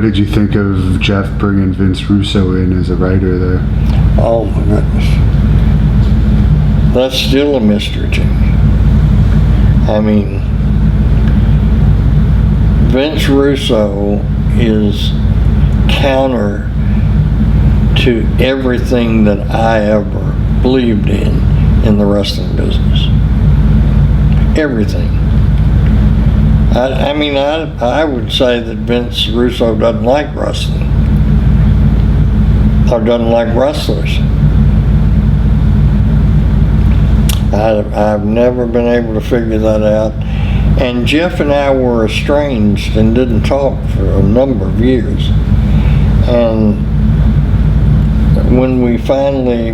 What did you think of Jeff bringing Vince Russo in as a writer there? Oh my goodness. That's still a mystery to me. I mean, Vince Russo is counter to everything that I ever believed in the wrestling business. Everything. I mean, I would say that Vince Russo doesn't like wrestling, or doesn't like wrestlers. I've never been able to figure that out. And Jeff and I were estranged and didn't talk for a number of years. And when we finally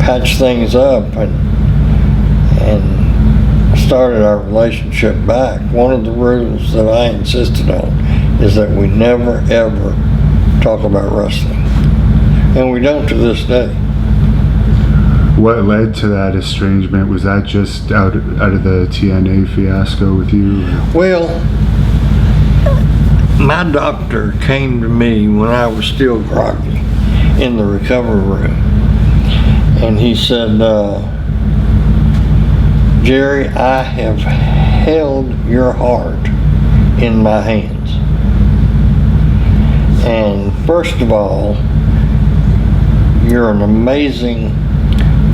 patched things up and started our relationship back, one of the rules that I insisted on is that we never ever talk about wrestling. And we don't to this day. What led to that estrangement? Was that just out of the TNA fiasco with you? Well, my doctor came to me when I was still groggy in the recovery room, and he said, Jerry, I have held your heart in my hands. And first of all, you're an amazing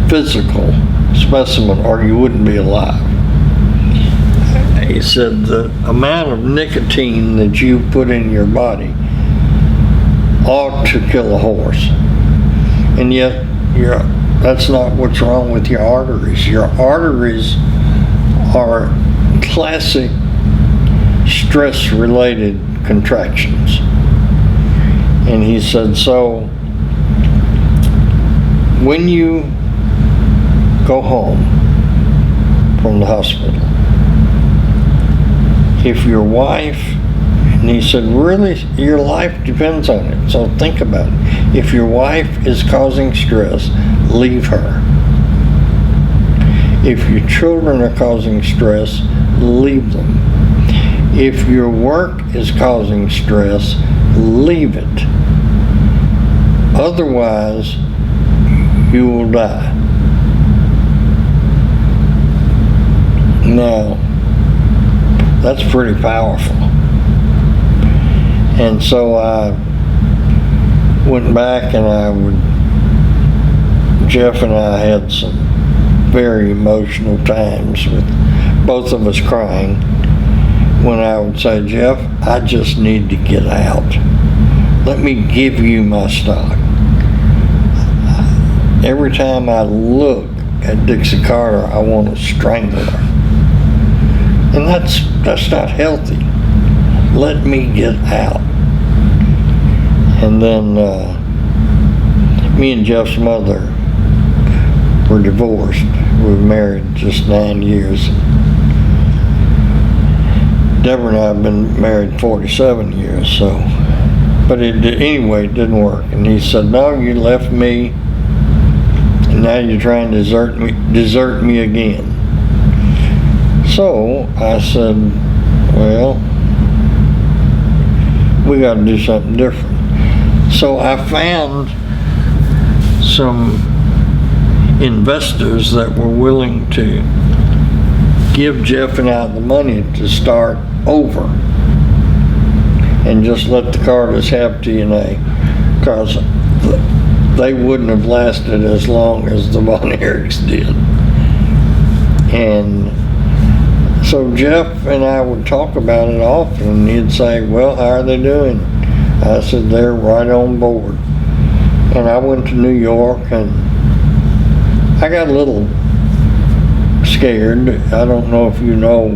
physical specimen, or you wouldn't be alive. He said the amount of nicotine that you put in your body ought to kill a horse. And yet, that's not what's wrong with your arteries. Your arteries are classic stress-related contractions. And he said, so when you go home from the hospital, if your wife, and he said, really, your life depends on it, so think about it. If your wife is causing stress, leave her. If your children are causing stress, leave them. If your work is causing stress, leave it. Otherwise, you will die. Now, that's pretty powerful. And so I went back and Jeff and I had some very emotional times with both of us crying when I would say, Jeff, I just need to get out. Let me give you my stock. Every time I look at Dixie Carter, I want to strangle her. And that's not healthy. Let me get out. And then me and Jeff's mother were divorced. We were married just 9 years. Deborah and I have been married 47 years, so. But anyway, it didn't work. And he said, no, you left me, and now you're trying to desert me again. So I said, well, we got to do something different. So I found some investors that were willing to give Jeff and I the money to start over and just let the Carters have TNA, because they wouldn't have lasted as long as the Von Erichs did. And so Jeff and I would talk about it often, and he'd say, well, how are they doing? I said, they're right on board. And I went to New York, and I got a little scared. I don't know if you know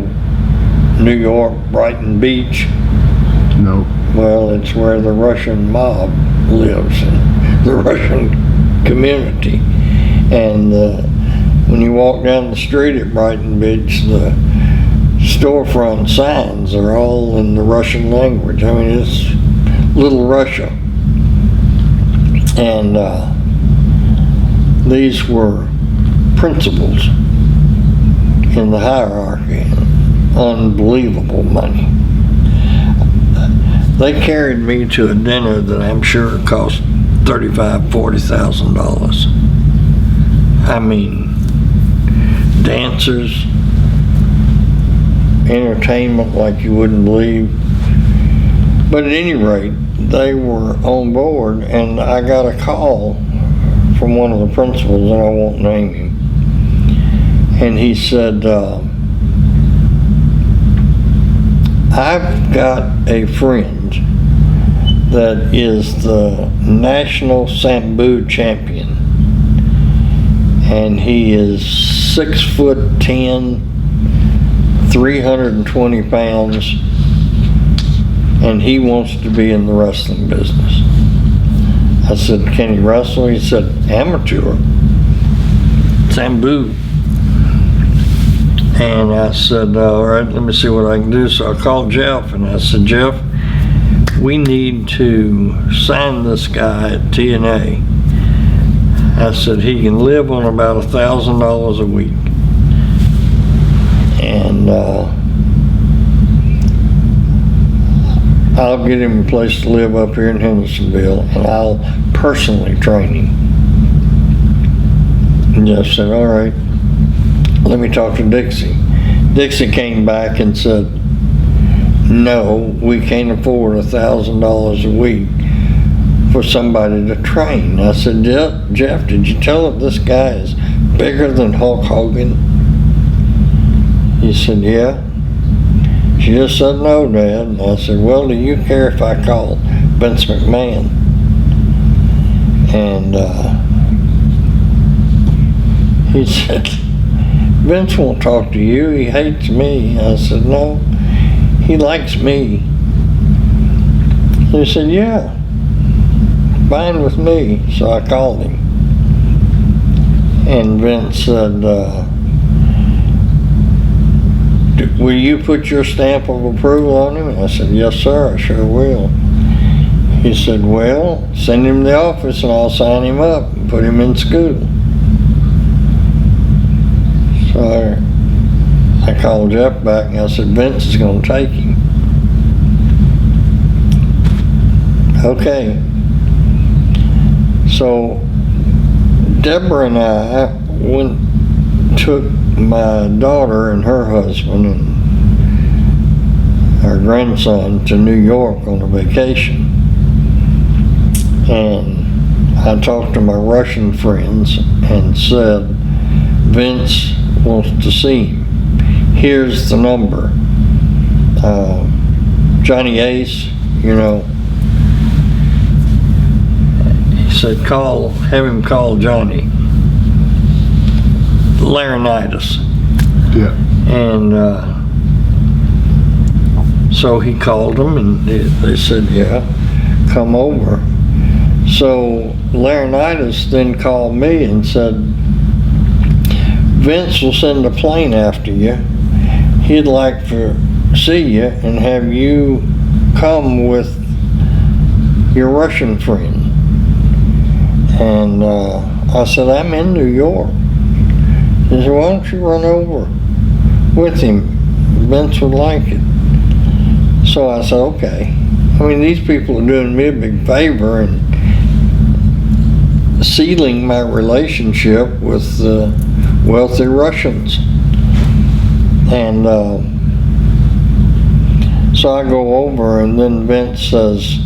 New York, Brighton Beach. No. Well, it's where the Russian mob lives, and the Russian community. And when you walk down the street at Brighton Beach, the storefront signs are all in the Russian language. I mean, it's Little Russia. And these were principals in the hierarchy, and unbelievable money. They carried me to a dinner that I'm sure cost $35,000-$40,000. I mean, dancers, entertainment like you wouldn't believe. But at any rate, they were on board, and I got a call from one of the principals, and I won't name him. And he said, I've got a friend that is the national Sambo champion, and he is 6'10", 320 pounds, and he wants to be in the wrestling business. I said, can he wrestle? He said, amateur, Sambo. And I said, all right, let me see what I can do. So I called Jeff, and I said, Jeff, we need to sign this guy at TNA. I said, he can live on about $1,000 a week. And I'll get him a place to live up here in Hendersonville, and I'll personally train him. And Jeff said, all right, let me talk to Dixie. Dixie came back and said, no, we can't afford $1,000 a week for somebody to train. I said, Jeff, did you tell her this guy is bigger than Hulk Hogan? He said, yeah. She just said, no, Dad. And I said, well, do you care if I call Vince McMahon? And he said, Vince won't talk to you. He hates me. I said, no, he likes me. He said, yeah, fine with me. So I called him. And Vince said, will you put your stamp of approval on him? I said, yes, sir, I sure will. He said, well, send him to the office and I'll sign him up and put him in school. So I called Jeff back and I said, Vince is going to take him. Okay. So Deborah and I took my daughter and her husband and our grandson to New York on a vacation. And I talked to my Russian friends and said, Vince wants to see him. Here's the number. Johnny Ace, you know. He said, have him call Johnny. Laryngitis. Yeah. And so he called them, and they said, yeah, come over. So Laryngitis then called me and said, Vince will send a plane after you. He'd like to see you and have you come with your Russian friend. And I said, I'm in New York. He said, why don't you run over with him? Vince would like it. So I said, okay. I mean, these people are doing me a big favor and sealing my relationship with wealthy Russians. And so I go over, and then Vince says,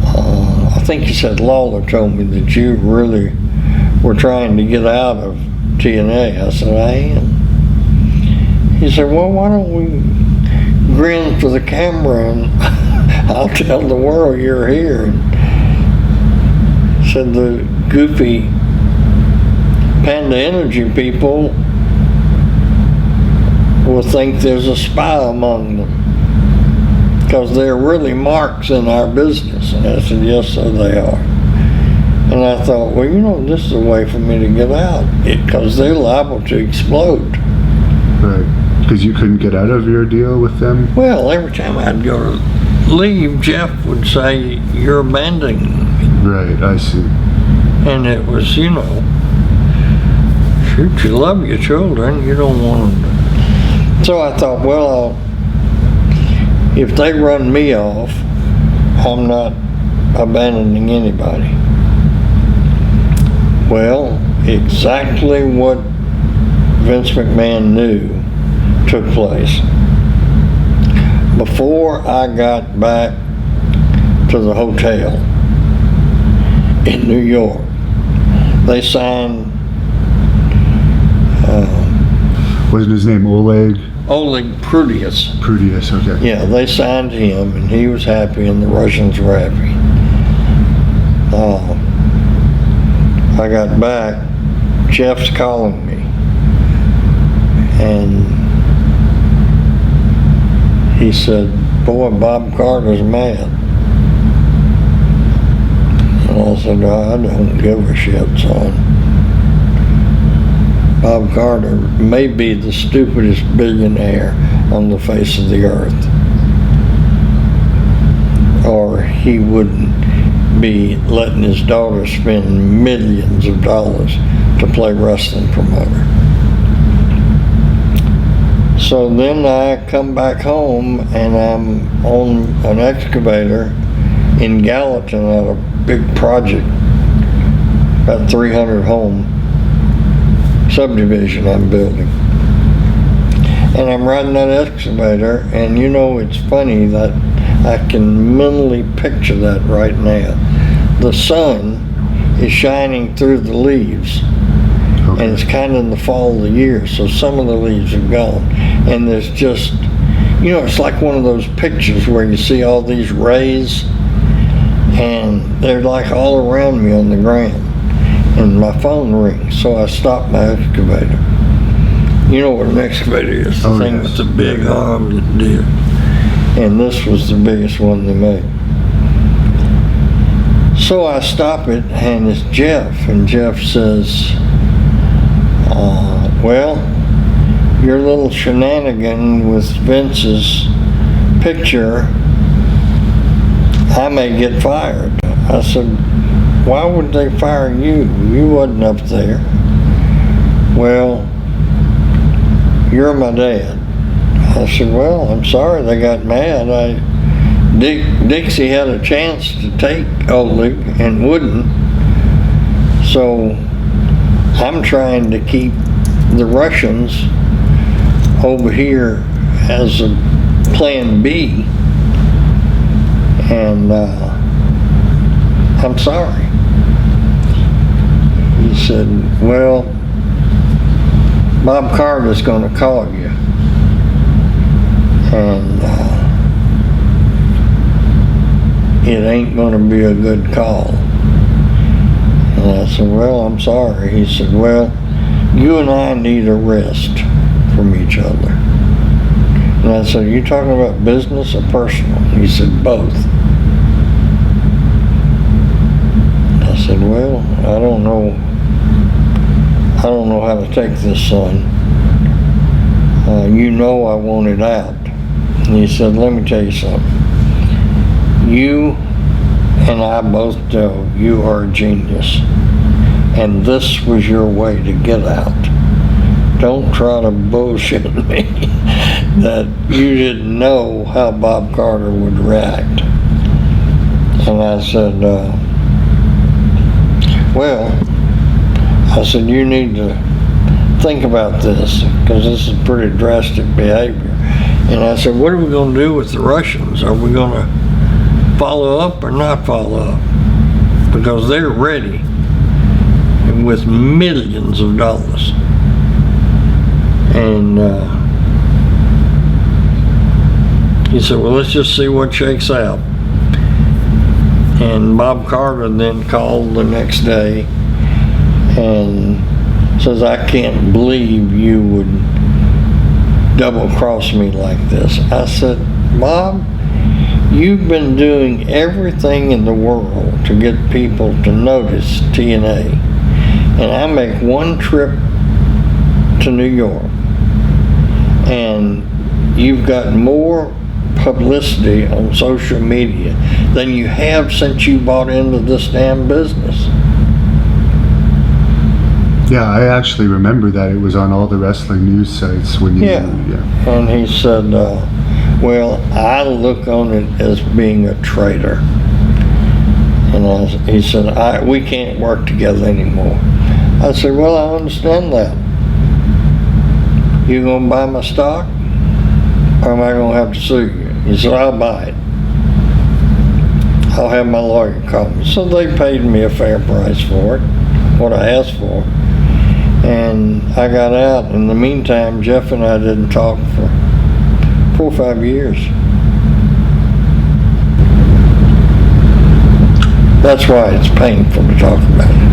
I think he said, Lawler told me that you really were trying to get out of TNA. I said, I am. He said, well, why don't we grin for the camera and I'll tell the world you're here. And said the goofy Panda Energy people will think there's a spy among them because they're really marks in our business. And I said, yes, sir, they are. And I thought, well, you know, this is a way for me to get out because they're liable to explode. Right. Because you couldn't get out of your deal with them? Well, every time I'd go to leave, Jeff would say, you're abandoning me. Right, I see. And it was, you know, shoot, you love your children, you don't want them to. So I thought, well, if they run me off, I'm not abandoning anybody. Well, exactly what Vince McMahon knew took place. Before I got back to the hotel in New York, they signed Wasn't his name Oleg? Oleg Prudius. Prudius, okay. Yeah, they signed him, and he was happy, and the Russians were happy. I got back, Jeff's calling me, and he said, "Boy, Bob Carter's mad." And I said, "I don't give a shit, son. Bob Carter may be the stupidest billionaire on the face of the earth, or he wouldn't be letting his daughter spend millions of dollars to play wrestling promoter." So then I come back home, and I'm on an excavator in Gallatin at a big project, about 300 home subdivision I'm building. And I'm riding that excavator, and you know, it's funny that I can mentally picture that right now. The sun is shining through the leaves, Okay. and it's kind of in the fall of the year, so some of the leaves are gone. And there's just, you know, it's like one of those pictures where you see all these rays, and they're like all around me on the ground. And my phone rings, so I stop my excavator. You know what an excavator is, the thing yes. with the big arm that did. And this was the biggest one they made. So I stop it, and it's Jeff, and Jeff says, "Well, your little shenanigan with Vince's picture, I may get fired." I said, "Why would they fire you? You wasn't up there." "Well, you're my dad." I said, "Well, I'm sorry they got mad. Dixie had a chance to take Oleg and wouldn't. So I'm trying to keep the Russians over here as a plan B, and I'm sorry." He said, "Well, Bob Carter's going to call you, and it ain't going to be a good call." And I said, "Well, I'm sorry." He said, "Well, you and I need a rest from each other." And I said, "You talking about business or personal?" He said, "Both." I said, "Well, I don't know how to take this, son. You know I want it out." And he said, "Let me tell you something. You and I both know you are a genius, and this was your way to get out. Don't try to bullshit me that you didn't know how Bob Carter would react." And I said, "Well," I said, "you need to think about this, because this is pretty drastic behavior." And I said, "What are we going to do with the Russians? Are we going to follow up or not follow up? Because they're ready with millions of dollars." And he said, "Well, let's just see what shakes out." And Bob Carter then called the next day and says, "I can't believe you would double cross me like this." I said, "Bob, you've been doing everything in the world to get people to notice TNA. And I make one trip to New York, and you've got more publicity on social media than you have since you bought into this damn business." Yeah, I actually remember that it was on all the wrestling news sites when you. Yeah. And he said, Well, I look on it as being a traitor. And he said, we can't work together anymore. I said, well, I understand that. You gonna buy my stock? Or am I gonna have to sue you? He said, I'll buy it. I'll have my lawyer call me. So they paid me a fair price for it, what I asked for. And I got out. In the meantime, Jeff and I didn't talk for 4 or 5 years. That's why it's painful to talk about it.